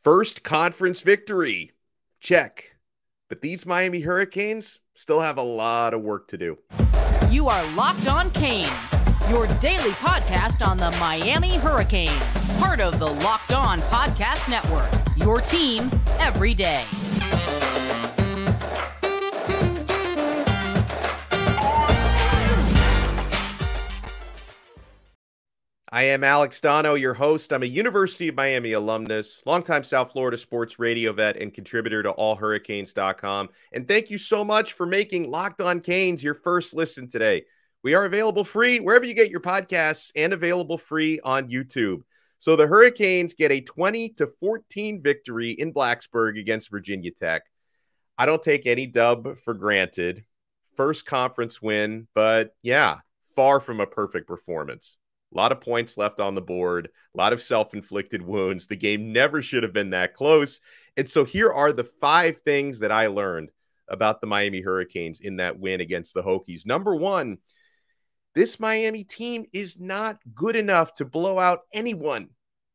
First conference victory. Check. But these Miami Hurricanes still have a lot of work to do. You are Locked On Canes, your daily podcast on the Miami Hurricanes. Part of the Locked On Podcast Network, your team every day. I am Alex Donno, your host. I'm a University of Miami alumnus, longtime South Florida sports radio vet, and contributor to allhurricanes.com. And thank you so much for making Locked On Canes your first listen today. We are available free wherever you get your podcasts and available free on YouTube. So the Hurricanes get a 20-14 victory in Blacksburg against Virginia Tech. I don't take any dub for granted. First conference win, but yeah, far from a perfect performance. A lot of points left on the board, a lot of self-inflicted wounds. The game never should have been that close. And so here are the 5 things that I learned about the Miami Hurricanes in that win against the Hokies. Number 1, this Miami team is not good enough to blow out anyone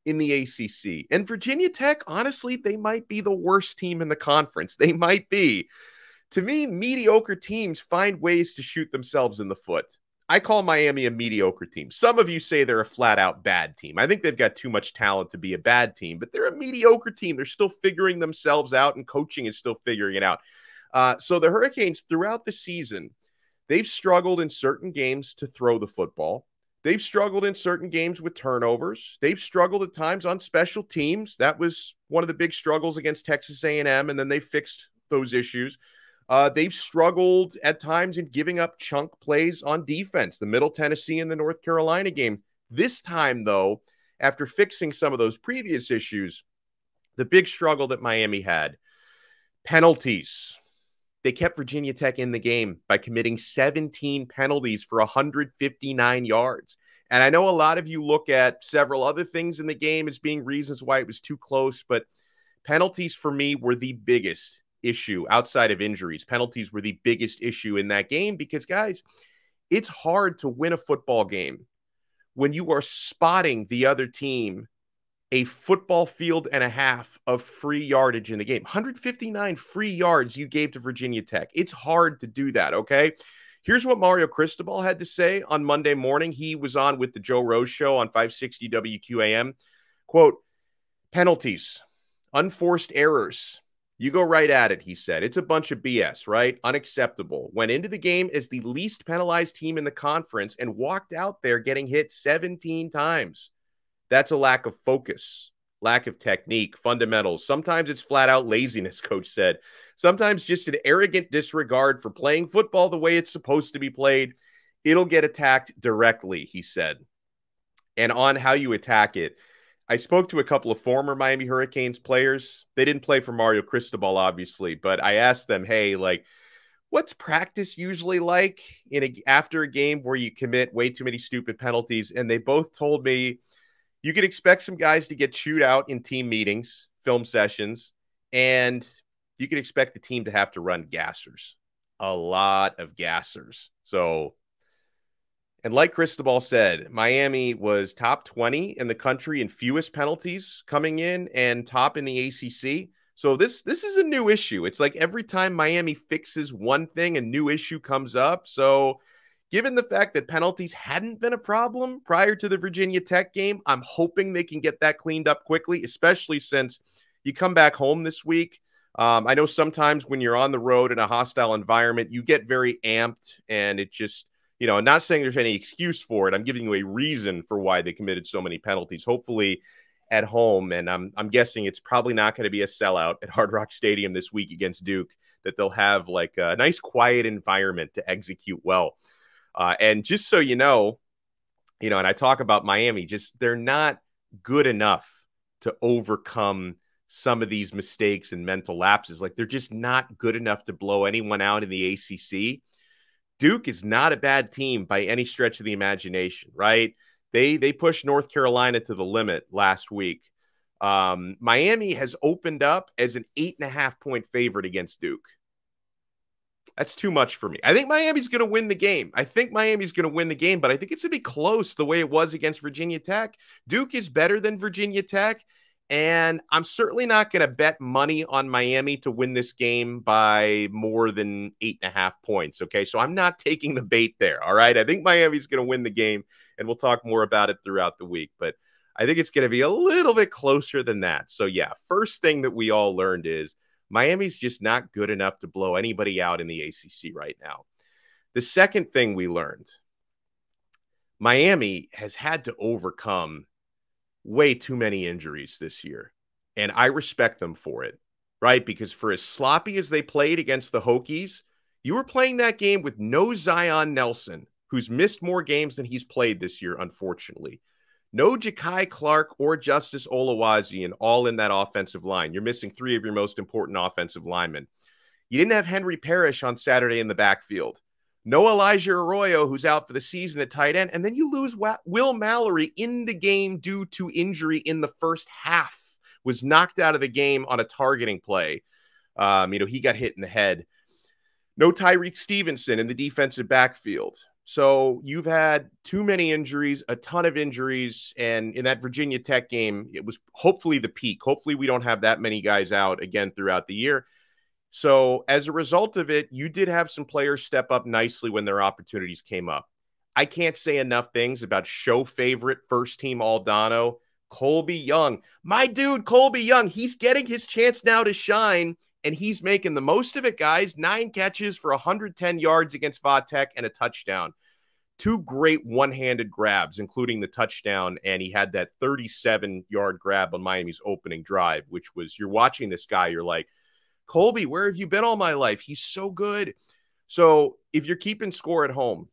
in the ACC. And Virginia Tech, honestly, they might be the worst team in the conference. They might be. To me, mediocre teams find ways to shoot themselves in the foot. I call Miami a mediocre team. Some of you say they're a flat-out bad team. I think they've got too much talent to be a bad team, but they're a mediocre team. They're still figuring themselves out, and coaching is still figuring it out. So the Hurricanes, throughout the season, they've struggled in certain games to throw the football. They've struggled in certain games with turnovers. They've struggled at times on special teams. That was one of the big struggles against Texas A&M, and then they fixed those issues. They've struggled at times in giving up chunk plays on defense, the Middle Tennessee and the North Carolina game. This time, though, after fixing some of those previous issues, the big struggle that Miami had, penalties. They kept Virginia Tech in the game by committing 17 penalties for 159 yards. And I know a lot of you look at several other things in the game as being reasons why it was too close, but penalties for me were the biggest issue outside of injuries. Penalties were the biggest issue in that game because, guys, it's hard to win a football game when you are spotting the other team a football field and a half of free yardage in the game. 159 free yards you gave to Virginia Tech. It's hard to do that, okay? Here's what Mario Cristobal had to say on Monday morning. He was on with the Joe Rose Show on 560 WQAM. Quote, penalties, unforced errors. You go right at it, he said. It's a bunch of BS, right? Unacceptable. Went into the game as the least penalized team in the conference and walked out there getting hit 17 times. That's a lack of focus, lack of technique, fundamentals. Sometimes it's flat out laziness, coach said. Sometimes just an arrogant disregard for playing football the way it's supposed to be played. It'll get attacked directly, he said. And on how you attack it, I spoke to a couple of former Miami Hurricanes players. They didn't play for Mario Cristobal, obviously, but I asked them, hey, like, what's practice usually like after a game where you commit way too many stupid penalties? And they both told me you could expect some guys to get chewed out in team meetings, film sessions, and you could expect the team to have to run gassers, a lot of gassers. So, and like Cristobal said, Miami was top 20 in the country in fewest penalties coming in and top in the ACC. So this is a new issue. It's like every time Miami fixes one thing, a new issue comes up. So given the fact that penalties hadn't been a problem prior to the Virginia Tech game, I'm hoping they can get that cleaned up quickly, especially since you come back home this week. I know sometimes when you're on the road in a hostile environment, you get very amped and it just, you know, not saying there's any excuse for it. I'm giving you a reason for why they committed so many penalties, hopefully at home. And I'm guessing it's probably not going to be a sellout at Hard Rock Stadium this week against Duke, that they'll have like a nice quiet environment to execute well. And just so you know, and I talk about Miami, just they're not good enough to overcome some of these mistakes and mental lapses. Like they're just not good enough to blow anyone out in the ACC. Duke is not a bad team by any stretch of the imagination, right? They pushed North Carolina to the limit last week. Miami has opened up as an 8.5-point favorite against Duke. That's too much for me. I think Miami's going to win the game. But I think it's going to be close the way it was against Virginia Tech. Duke is better than Virginia Tech, And I'm certainly not going to bet money on Miami to win this game by more than 8.5 points. Okay. So I'm not taking the bait there. All right. I think Miami's going to win the game, and we'll talk more about it throughout the week. But I think it's going to be a little bit closer than that. So, yeah, first thing that we all learned is Miami's just not good enough to blow anybody out in the ACC right now. The second thing we learned, Miami has had to overcome way too many injuries this year, and I respect them for it, right? Because for as sloppy as they played against the Hokies, you were playing that game with no Zion Nelson, who's missed more games than he's played this year, unfortunately. No Jakai Clark or Justice Oluwaseun all in that offensive line. You're missing three of your most important offensive linemen. You didn't have Henry Parrish on Saturday in the backfield. No Elijah Arroyo, who's out for the season at tight end. And then you lose Will Mallory in the game due to injury in the first half. Was knocked out of the game on a targeting play. He got hit in the head. No Tyrique Stevenson in the defensive backfield. So you've had too many injuries, a ton of injuries. And in that Virginia Tech game, it was hopefully the peak. Hopefully we don't have that many guys out again throughout the year. So as a result of it, you did have some players step up nicely when their opportunities came up. I can't say enough things about show favorite first team All-Donno, Colbie Young. My dude, Colbie Young, he's getting his chance now to shine, and he's making the most of it, guys. 9 catches for 110 yards against Tech and a touchdown. 2 great one-handed grabs, including the touchdown, and he had that 37-yard grab on Miami's opening drive, which was, you're watching this guy, you're like, Colbie, where have you been all my life? He's so good. So if you're keeping score at home,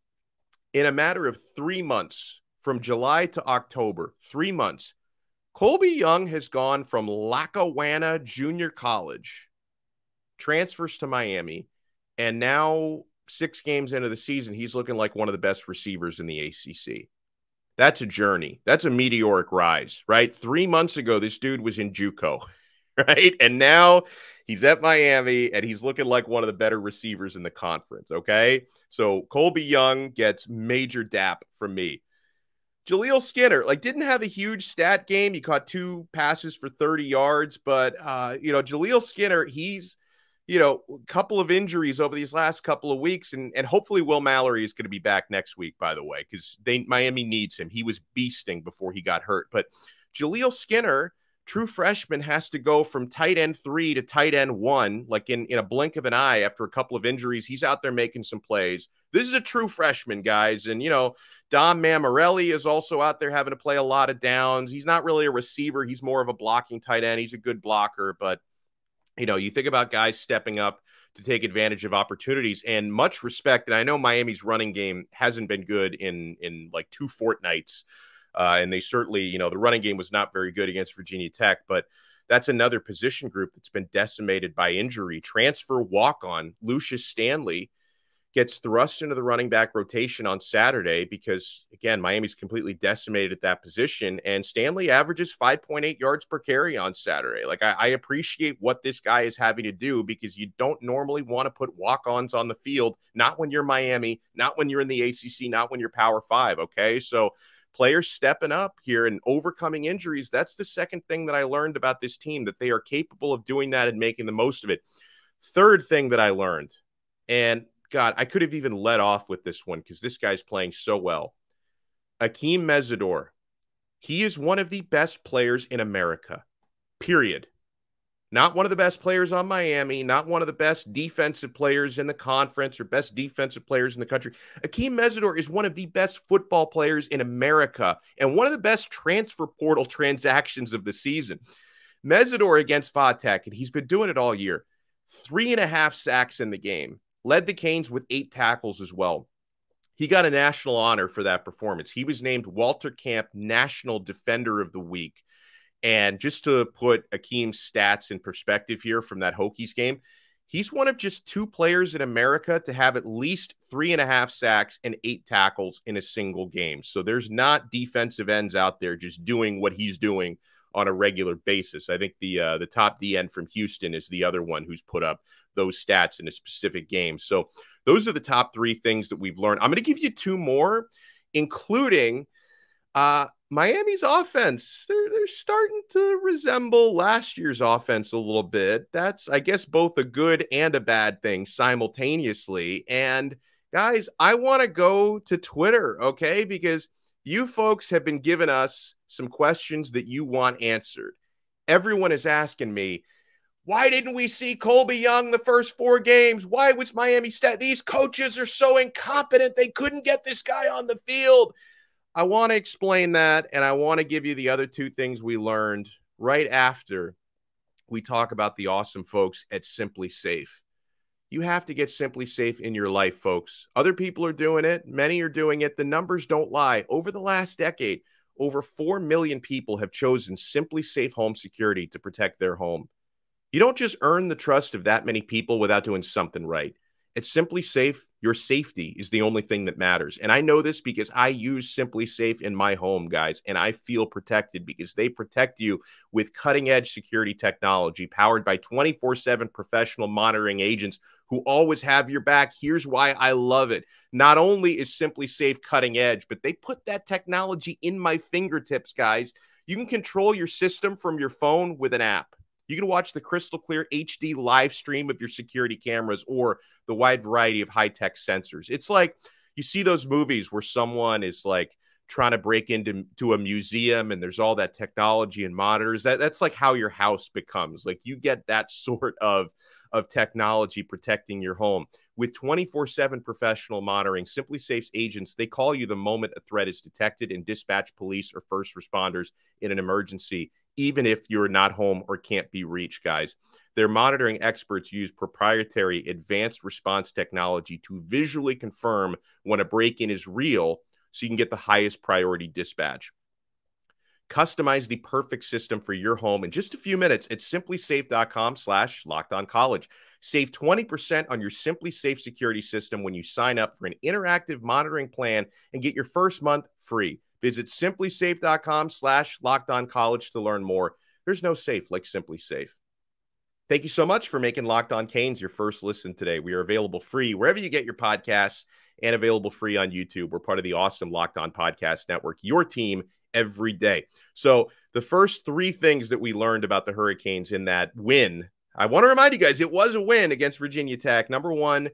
in a matter of 3 months, from July to October, 3 months, Colbie Young has gone from Lackawanna Junior College, transfers to Miami, and now 6 games into the season, he's looking like one of the best receivers in the ACC. That's a journey. That's a meteoric rise, right? 3 months ago, this dude was in JUCO, right? And now he's at Miami, and he's looking like one of the better receivers in the conference, okay? So Colbie Young gets major dap from me. Jaleel Skinner, didn't have a huge stat game. He caught 2 passes for 30 yards, but, Jaleel Skinner, he's, a couple of injuries over these last couple of weeks, and hopefully Will Mallory is going to be back next week, by the way, because Miami needs him. He was beasting before he got hurt. But Jaleel Skinner, true freshman, has to go from tight end 3 to tight end 1, in a blink of an eye after a couple of injuries. He's out there making some plays. This is a true freshman, guys. And, Dom Mammarelli is also out there having to play a lot of downs. He's not really a receiver. He's more of a blocking tight end. He's a good blocker. But, you think about guys stepping up to take advantage of opportunities, and much respect. And I know Miami's running game hasn't been good in 2 fortnights. And they certainly, the running game was not very good against Virginia Tech, but that's another position group that's been decimated by injury. Transfer walk-on Lucious Stanley gets thrust into the running back rotation on Saturday because, again, Miami's completely decimated at that position, and Stanley averages 5.8 yards per carry on Saturday. I appreciate what this guy is having to do, because you don't normally want to put walk-ons on the field, not when you're Miami, not when you're in the ACC, not when you're Power 5, okay? So players stepping up here and overcoming injuries. That's the second thing that I learned about this team, that they are capable of doing that and making the most of it. Third thing that I learned, and God, I could have even let off with this one because this guy's playing so well. Akeem Mezador. He is one of the best players in America, period. Not one of the best players on Miami, not one of the best defensive players in the conference or best defensive players in the country. Akeem Mezador is one of the best football players in America and one of the best transfer portal transactions of the season. Mesidor against Tech, and he's been doing it all year. 3.5 sacks in the game. Led the Canes with 8 tackles as well. He got a national honor for that performance. He was named Walter Camp National Defender of the Week. And just to put Akeem's stats in perspective here from that Hokies game, he's one of just 2 players in America to have at least 3.5 sacks and 8 tackles in a single game. So there's not defensive ends out there just doing what he's doing on a regular basis. I think the top DN from Houston is the other one who's put up those stats in a specific game. So those are the top 3 things that we've learned. I'm going to give you 2 more, including Miami's offense, they're starting to resemble last year's offense a little bit. That's, I guess, both a good and a bad thing simultaneously. And guys, I want to go to Twitter, okay? Because you folks have been giving us some questions that you want answered. Everyone is asking me, why didn't we see Colbie Young the first 4 games? Why was Miami these coaches are so incompetent. They couldn't get this guy on the field. I want to explain that, and I want to give you the other 2 things we learned right after we talk about the awesome folks at Simply Safe. You have to get Simply Safe in your life, folks. Other people are doing it. Many are doing it. The numbers don't lie. Over the last decade, over 4 million people have chosen Simply Safe Home Security to protect their home. You don't just earn the trust of that many people without doing something right. At Simply Safe, your safety is the only thing that matters. And I know this because I use Simply Safe in my home, guys, and I feel protected because they protect you with cutting-edge security technology powered by 24/7 professional monitoring agents who always have your back. Here's why I love it. Not only is Simply Safe cutting edge, but they put that technology in my fingertips, guys. You can control your system from your phone with an app. You can watch the crystal clear HD live stream of your security cameras or the wide variety of high-tech sensors. It's like you see those movies where someone is like trying to break into a museum and there's all that technology and monitors. That's like how your house becomes. Like you get that sort of technology protecting your home. With 24/7 professional monitoring, Simply Safe's agents, they call you the moment a threat is detected and dispatch police or first responders in an emergency, even if you're not home or can't be reached, guys. Their monitoring experts use proprietary advanced response technology to visually confirm when a break-in is real so you can get the highest priority dispatch. Customize the perfect system for your home in just a few minutes at simplysafe.com/lockedoncollege. Save 20% on your Simply Safe security system when you sign up for an interactive monitoring plan and get your first month free. Visit simplysafe.com/lockedoncollege to learn more. There's no safe like Simply Safe. Thank you so much for making Locked On Canes your first listen today. We are available free wherever you get your podcasts and available free on YouTube. We're part of the awesome Locked On Podcast Network, your team every day. So the first 3 things that we learned about the Hurricanes in that win, I want to remind you guys, it was a win against Virginia Tech. Number 1,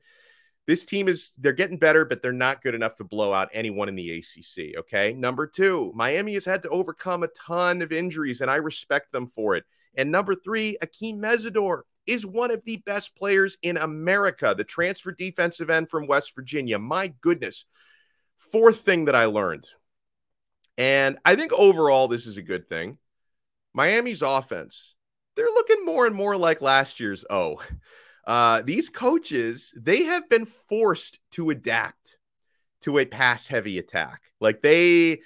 this team they're getting better, but they're not good enough to blow out anyone in the ACC, okay? Number 2, Miami has had to overcome a ton of injuries, and I respect them for it. And number 3, Akeem Mezador is one of the best players in America, the transfer defensive end from West Virginia. My goodness. 4th thing that I learned, and I think overall this is a good thing, Miami's offense, they're looking more and more like last year's these coaches, they have been forced to adapt to a pass-heavy attack. Like the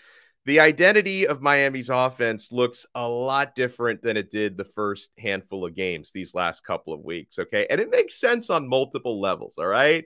identity of Miami's offense looks a lot different than it did the first handful of games these last couple of weeks, okay? And it makes sense on multiple levels, all right?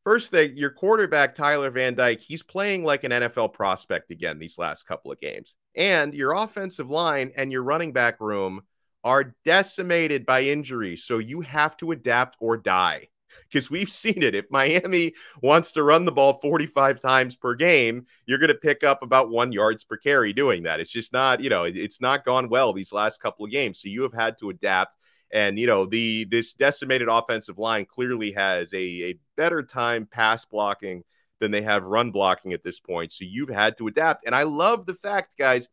First thing, your quarterback, Tyler Van Dyke, he's playing like an NFL prospect again these last couple of games. And your offensive line and your running back room are decimated by injuries. So you have to adapt or die, because we've seen it. If Miami wants to run the ball 45 times per game, you're going to pick up about 1 yards per carry doing that. It's just not, it's not gone well these last couple of games. So you have had to adapt. And, this decimated offensive line clearly has a better time pass blocking than they have run blocking at this point. So you've had to adapt. And I love the fact, guys,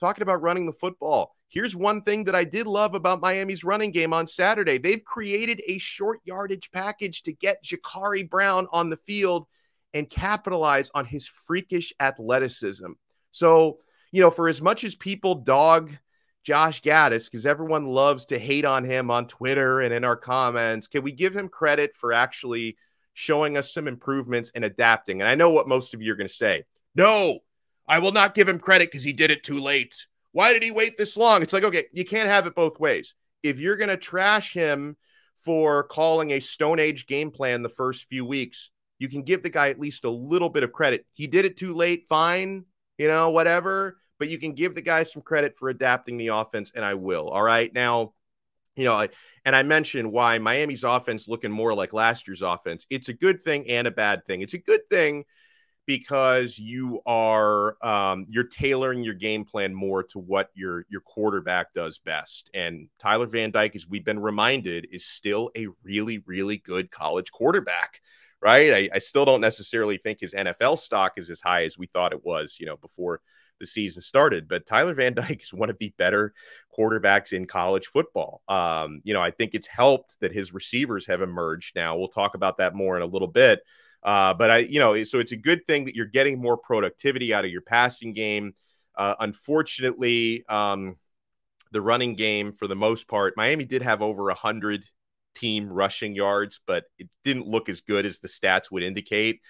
talking about running the football, here's one thing that I did love about Miami's running game on Saturday. They've created a short yardage package to get Jakai Brown on the field and capitalize on his freakish athleticism. So, for as much as people dog Josh Gattis, because everyone loves to hate on him on Twitter and in our comments, can we give him credit for actually showing us some improvements and adapting? And I know what most of you are going to say. No, I will not give him credit because he did it too late. Why did he wait this long? It's like, okay, you can't have it both ways. If you're going to trash him for calling a Stone Age game plan the first few weeks, you can give the guy at least a little bit of credit. He did it too late, fine, whatever. But you can give the guy some credit for adapting the offense, and I will. All right. Now, and I mentioned why Miami's offense looking more like last year's offense. It's a good thing and a bad thing. It's a good thing because you're tailoring your game plan more to what your quarterback does best. And Tyler Van Dyke, as we've been reminded, is still a really, really good college quarterback, right? I still don't necessarily think his NFL stock is as high as we thought it was, before the season started. But Tyler Van Dyke is one of the better quarterbacks in college football. I think it's helped that his receivers have emerged now. We'll talk about that more in a little bit. So it's a good thing that you're getting more productivity out of your passing game. Unfortunately, the running game, for the most part, Miami did have over 100 team rushing yards, but it didn't look as good as the stats would indicate.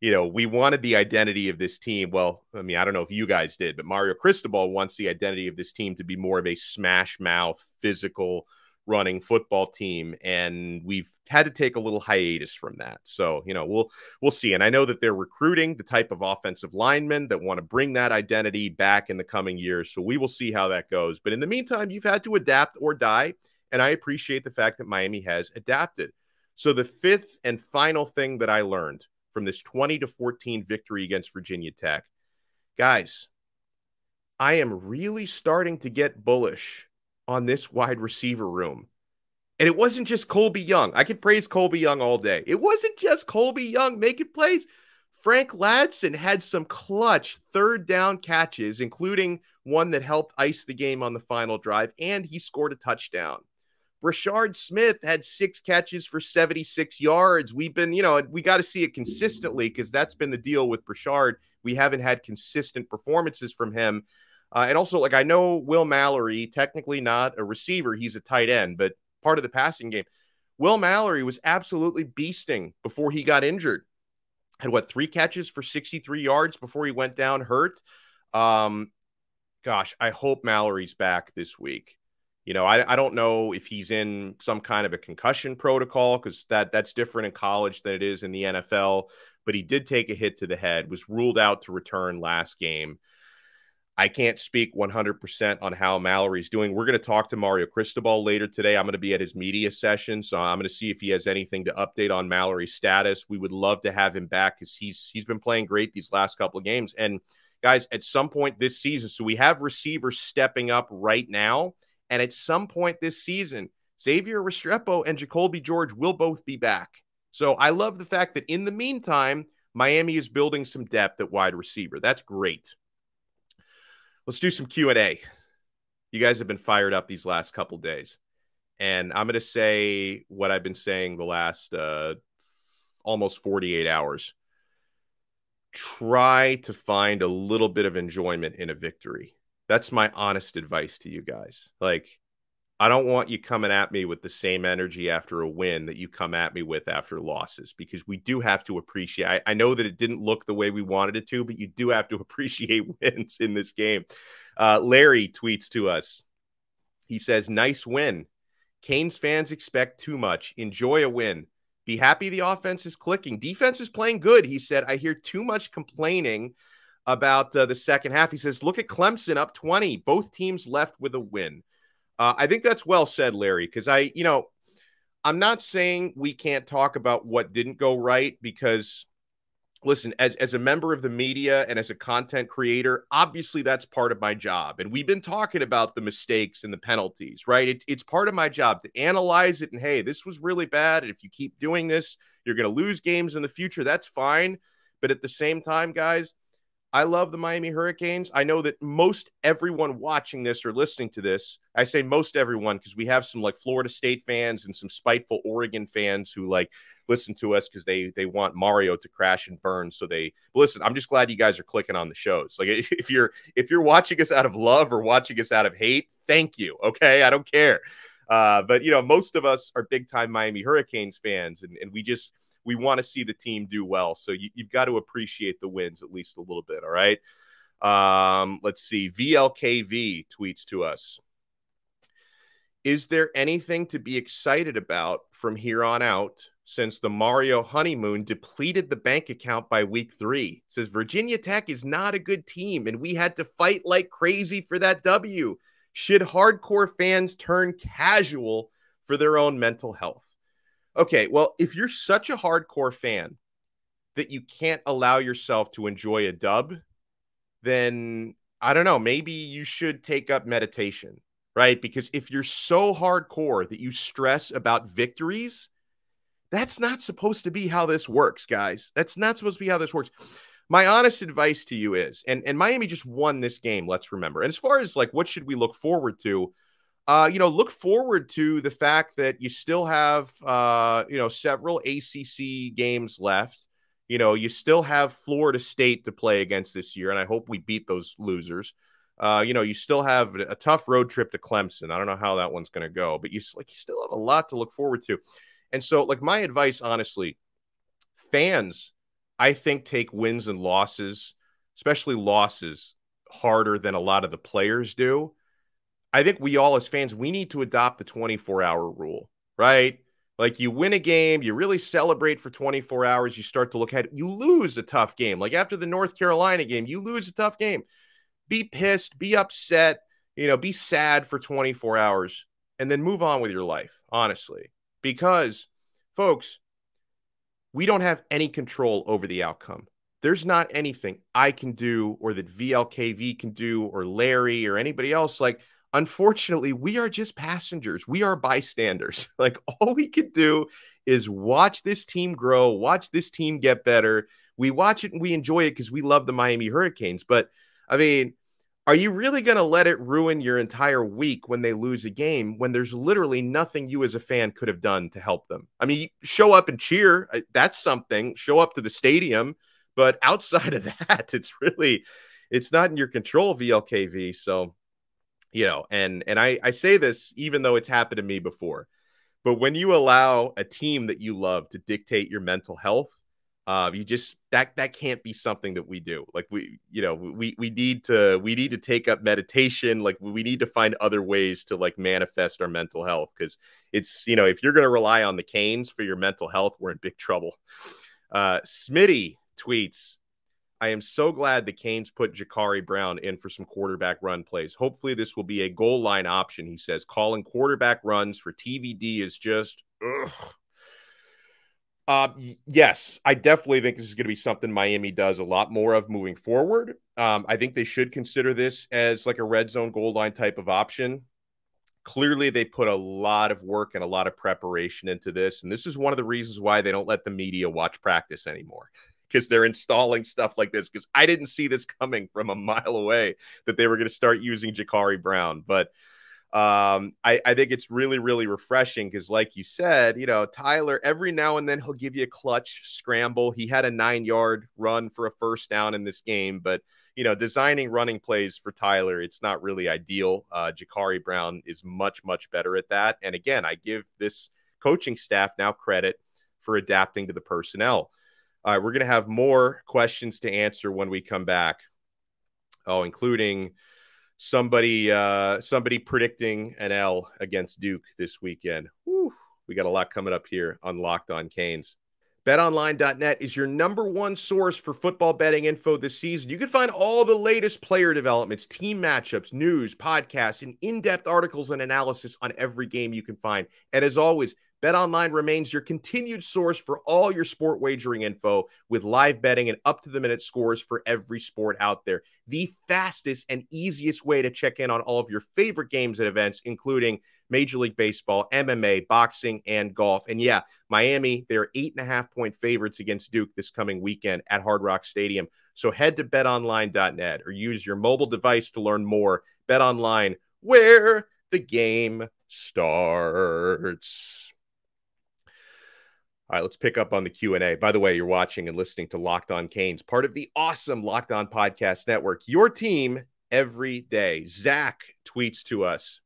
We wanted the identity of this team. Well, I mean, I don't know if you guys did, but Mario Cristobal wants the identity of this team to be more of a smash mouth, physical running football team, and we've had to take a little hiatus from that. So, we'll see. And I know that they're recruiting the type of offensive linemen that want to bring that identity back in the coming years. So we will see how that goes. But in the meantime, you've had to adapt or die, and I appreciate the fact that Miami has adapted. So the fifth and final thing that I learned from this 20-14 victory against Virginia Tech, guys, I am really starting to get bullish on this wide receiver room. And it wasn't just Colbie Young. I could praise Colbie Young all day. It wasn't just Colbie Young making plays. Frank Ladson had some clutch third down catches, including one that helped ice the game on the final drive, and he scored a touchdown. Brashard Smith had 6 catches for 76 yards. We've been, we got to see it consistently, because that's been the deal with Brashard. We haven't had consistent performances from him. And also, I know Will Mallory, technically not a receiver, he's a tight end, but part of the passing game. Will Mallory was absolutely beasting before he got injured. Had 3 catches for 63 yards before he went down hurt. Gosh, I hope Mallory's back this week. I don't know if he's in some kind of a concussion protocol, because that's different in college than it is in the NFL. But he did take a hit to the head, was ruled out to return last game. I can't speak 100% on how Mallory's doing. We're going to talk to Mario Cristobal later today. I'm going to be at his media session, so I'm going to see if he has anything to update on Mallory's status. We would love to have him back, because he's been playing great these last couple of games. And guys, at some point this season, so we have receivers stepping up right now, and at some point this season, Xavier Restrepo and Jacoby George will both be back. So I love the fact that in the meantime, Miami is building some depth at wide receiver. That's great. Let's do some Q&A. You guys have been fired up these last couple days. And I'm going to say what I've been saying the last almost 48 hours. Try to find a little bit of enjoyment in a victory. That's my honest advice to you guys. I don't want you coming at me with the same energy after a win that you come at me with after losses, because we do have to appreciate. I know that it didn't look the way we wanted it to, but you do have to appreciate wins in this game. Larry tweets to us. He says, nice win. Canes fans expect too much. Enjoy a win. Be happy the offense is clicking. Defense is playing good. He said, I hear too much complaining about the second half. He says, look at Clemson up 20. Both teams left with a win. I think that's well said, Larry, because I'm not saying we can't talk about what didn't go right, because, listen, as a member of the media and as a content creator, obviously that's part of my job. And we've been talking about the mistakes and the penalties, right? It's part of my job to analyze it. And, hey, this was really bad. And if you keep doing this, you're going to lose games in the future. That's fine. But at the same time, guys, I love the Miami Hurricanes. I know that most everyone watching this or listening to this, I say most everyone because we have some Florida State fans and some spiteful Oregon fans who listen to us because they want Mario to crash and burn. So listen, I'm just glad you guys are clicking on the shows. If you're watching us out of love or watching us out of hate, thank you. Okay. I don't care. But most of us are big time Miami Hurricanes fans, and we want to see the team do well. So you've got to appreciate the wins at least a little bit. All right. Let's see. VLKV tweets to us. Is there anything to be excited about from here on out since the Mario honeymoon depleted the bank account by week 3? Says Virginia Tech is not a good team, and we had to fight like crazy for that W. Should hardcore fans turn casual for their own mental health? Okay, well, if you're such a hardcore fan that you can't allow yourself to enjoy a dub, then I don't know, maybe you should take up meditation, right? Because if you're so hardcore that you stress about victories, that's not supposed to be how this works, guys. That's not supposed to be how this works. My honest advice to you is, and Miami just won this game, let's remember. And as far as like what should we look forward to, look forward to the fact that you still have, several ACC games left. You still have Florida State to play against this year, and I hope we beat those losers. You still have a tough road trip to Clemson. I don't know how that one's going to go, but you still have a lot to look forward to. And so, like, my advice, honestly, fans, I think, take wins and losses, especially losses, harder than a lot of the players do. I think we all, as fans, we need to adopt the 24-hour rule, right? Like, you win a game, you really celebrate for 24 hours, you start to look ahead, you lose a tough game. Like after the North Carolina game, you lose a tough game. Be pissed, be upset, be sad for 24 hours, and then move on with your life, honestly. Because, folks, we don't have any control over the outcome. There's not anything I can do or that VLKV can do or Larry or anybody else. Like, unfortunately, we are just passengers. We are bystanders. Like, all we can do is watch this team grow, watch this team get better. We watch it and we enjoy it because we love the Miami Hurricanes. But, I mean, are you really going to let it ruin your entire week when they lose a game when there's literally nothing you as a fan could have done to help them? I mean, show up and cheer. That's something. Show up to the stadium. But outside of that, it's not in your control, VLKV. So, and I say this even though it's happened to me before. But when you allow a team that you love to dictate your mental health, that can't be something that we do. Like we need to take up meditation. Like we need to find other ways to like manifest our mental health. Cause it's, if you're going to rely on the Canes for your mental health, we're in big trouble. Smitty tweets, I am so glad the Canes put Jakai Brown in for some quarterback run plays. Hopefully this will be a goal line option. He says calling quarterback runs for TVD is just, ugh. Yes, I definitely think this is going to be something Miami does a lot more of moving forward. I think they should consider this as like a red zone goal line type of option. Clearly, they put a lot of work and a lot of preparation into this. And this is one of the reasons why they don't let the media watch practice anymore, because they're installing stuff like this. Because I didn't see this coming from a mile away that they were going to start using Jakai Brown. But I think it's really, really refreshing because, like you said, Tyler, every now and then he'll give you a clutch scramble. He had a 9-yard run for a first down in this game, but designing running plays for Tyler, it's not really ideal. Jakai Brown is much, much better at that. And again, I give this coaching staff now credit for adapting to the personnel. All right, we're going to have more questions to answer when we come back. Oh, including somebody predicting an L against Duke this weekend. Whew, we got a lot coming up here on Locked On Canes. BetOnline.net is your #1 source for football betting info this season. You can find all the latest player developments, team matchups, news, podcasts, and in-depth articles and analysis on every game you can find. And as always, BetOnline remains your continued source for all your sport wagering info with live betting and up-to-the-minute scores for every sport out there. The fastest and easiest way to check in on all of your favorite games and events, including Major League Baseball, MMA, boxing, and golf. And yeah, Miami, they're 8.5-point favorites against Duke this coming weekend at Hard Rock Stadium. So head to betonline.net or use your mobile device to learn more. BetOnline, where the game starts. All right, let's pick up on the Q&A. By the way, you're watching and listening to Locked On Canes, part of the awesome Locked On Podcast Network, your team every day. Zach tweets to us,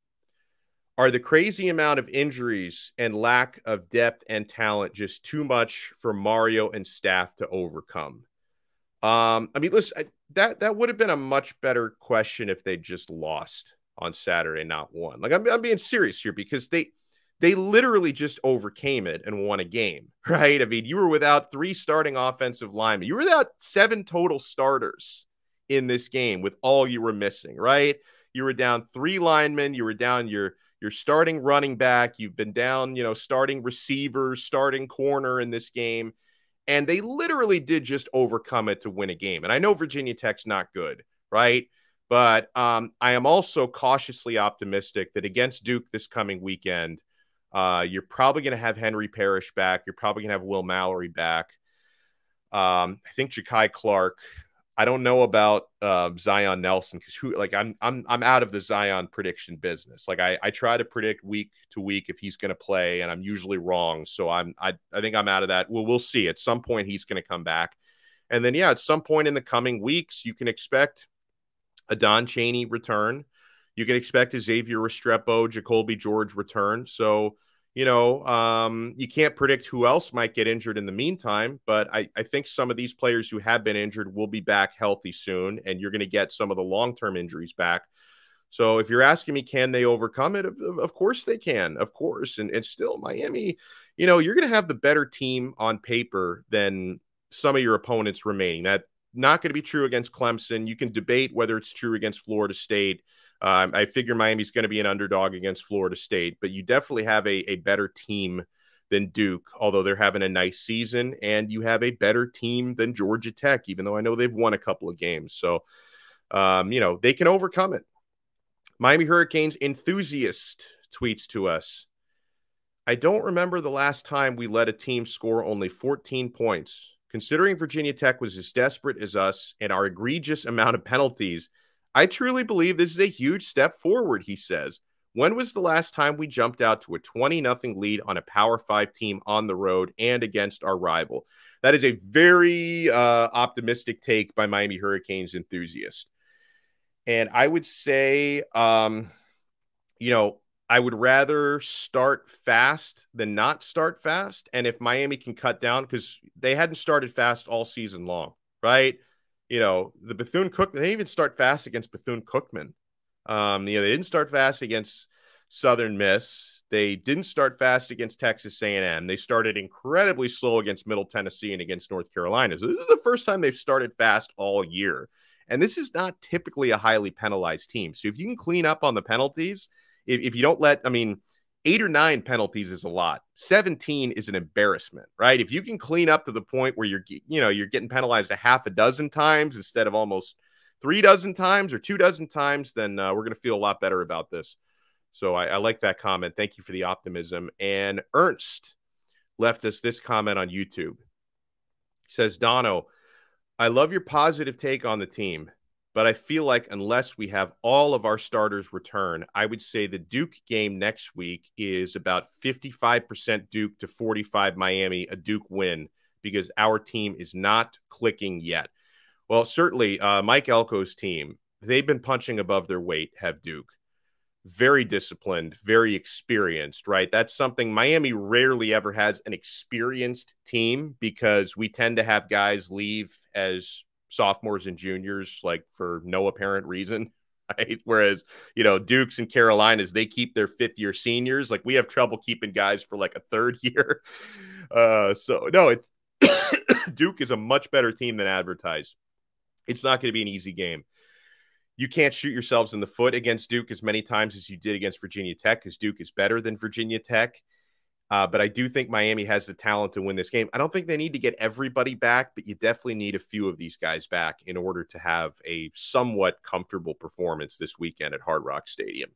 are the crazy amount of injuries and lack of depth and talent just too much for Mario and staff to overcome? I mean, listen, that would have been a much better question if they just lost on Saturday, not won. Like, I'm being serious here because they literally just overcame it and won a game, right? I mean, you were without 3 starting offensive linemen. You were without 7 total starters in this game with all you were missing, right? You were down 3 linemen. You were down your starting running back. You've been down, starting receivers, starting corner in this game. And they literally did just overcome it to win a game. And I know Virginia Tech's not good, right? But I am also cautiously optimistic that against Duke this coming weekend, you're probably going to have Henry Parrish back. You're probably going to have Will Mallory back. I think Jakai Clark. I don't know about Zion Nelson because I'm out of the Zion prediction business. Like I try to predict week to week if he's going to play, and I'm usually wrong. So I think I'm out of that. Well, we'll see. At some point, he's going to come back, and then at some point in the coming weeks, you can expect a Don Chaney return. You can expect a Xavier Restrepo, Jacoby George return. So you can't predict who else might get injured in the meantime, but I think some of these players who have been injured will be back healthy soon, and you're going to get some of the long-term injuries back. So if you're asking me, can they overcome it? Of course they can, of course. And still, Miami, you're going to have the better team on paper than some of your opponents remaining. That's not going to be true against Clemson. You can debate whether it's true against Florida State. I figure Miami's going to be an underdog against Florida State, but you definitely have a better team than Duke, although they're having a nice season, and you have a better team than Georgia Tech, even though I know they've won a couple of games. So, they can overcome it. Miami Hurricanes enthusiast tweets to us. I don't remember the last time we let a team score only 14 points. Considering Virginia Tech was as desperate as us and our egregious amount of penalties, I truly believe this is a huge step forward, he says. When was the last time we jumped out to a 20-0 lead on a Power 5 team on the road and against our rival? That is a very optimistic take by Miami Hurricanes enthusiast. And I would say, I would rather start fast than not start fast. And if Miami can cut down, because they hadn't started fast all season long, right? The Bethune-Cookman, they didn't even start fast against Bethune-Cookman. They didn't start fast against Southern Miss. They didn't start fast against Texas A&M. They started incredibly slow against Middle Tennessee and against North Carolina. So this is the first time they've started fast all year. And this is not typically a highly penalized team. So if you can clean up on the penalties, if you don't 8 or 9 penalties is a lot. 17 is an embarrassment, right? If you can clean up to the point where you're getting penalized a half a dozen times instead of almost 3 dozen times or 2 dozen times, then we're going to feel a lot better about this. So I like that comment. Thank you for the optimism. And Ernst left us this comment on YouTube. He says, Donno, I love your positive take on the team, but I feel like unless we have all of our starters return, I would say the Duke game next week is about 55% Duke to 45 Miami, a Duke win, because our team is not clicking yet. Well, certainly Mike Elko's team, they've been punching above their weight, have Duke. Very disciplined, very experienced, right? That's something Miami rarely ever has an experienced team because we tend to have guys leave as sophomores and juniors, like for no apparent reason, right? Whereas, Dukes and Carolinas, they keep their 5th-year seniors. Like we have trouble keeping guys for like a 3rd year. Duke is a much better team than advertised. It's not going to be an easy game. You can't shoot yourselves in the foot against Duke as many times as you did against Virginia Tech because Duke is better than Virginia Tech. But I do think Miami has the talent to win this game. I don't think they need to get everybody back, but you definitely need a few of these guys back in order to have a somewhat comfortable performance this weekend at Hard Rock Stadium.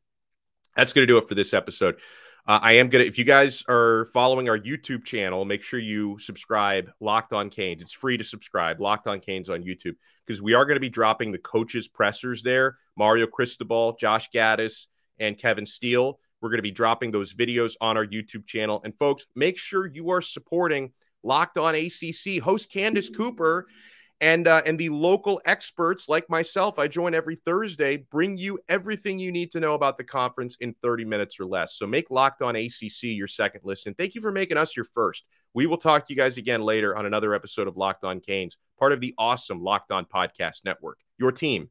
That's going to do it for this episode. If you guys are following our YouTube channel, make sure you subscribe, Locked on Canes. It's free to subscribe, Locked on Canes on YouTube, because we are going to be dropping the coaches' pressers there. Mario Cristobal, Josh Gattis, and Kevin Steele. We're going to be dropping those videos on our YouTube channel. And folks, make sure you are supporting Locked on ACC, host Candace Cooper, and the local experts like myself. I join every Thursday, bring you everything you need to know about the conference in 30 minutes or less. So make Locked on ACC your second listen. Thank you for making us your first. We will talk to you guys again later on another episode of Locked on Canes, part of the awesome Locked on Podcast Network. Your team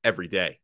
every day.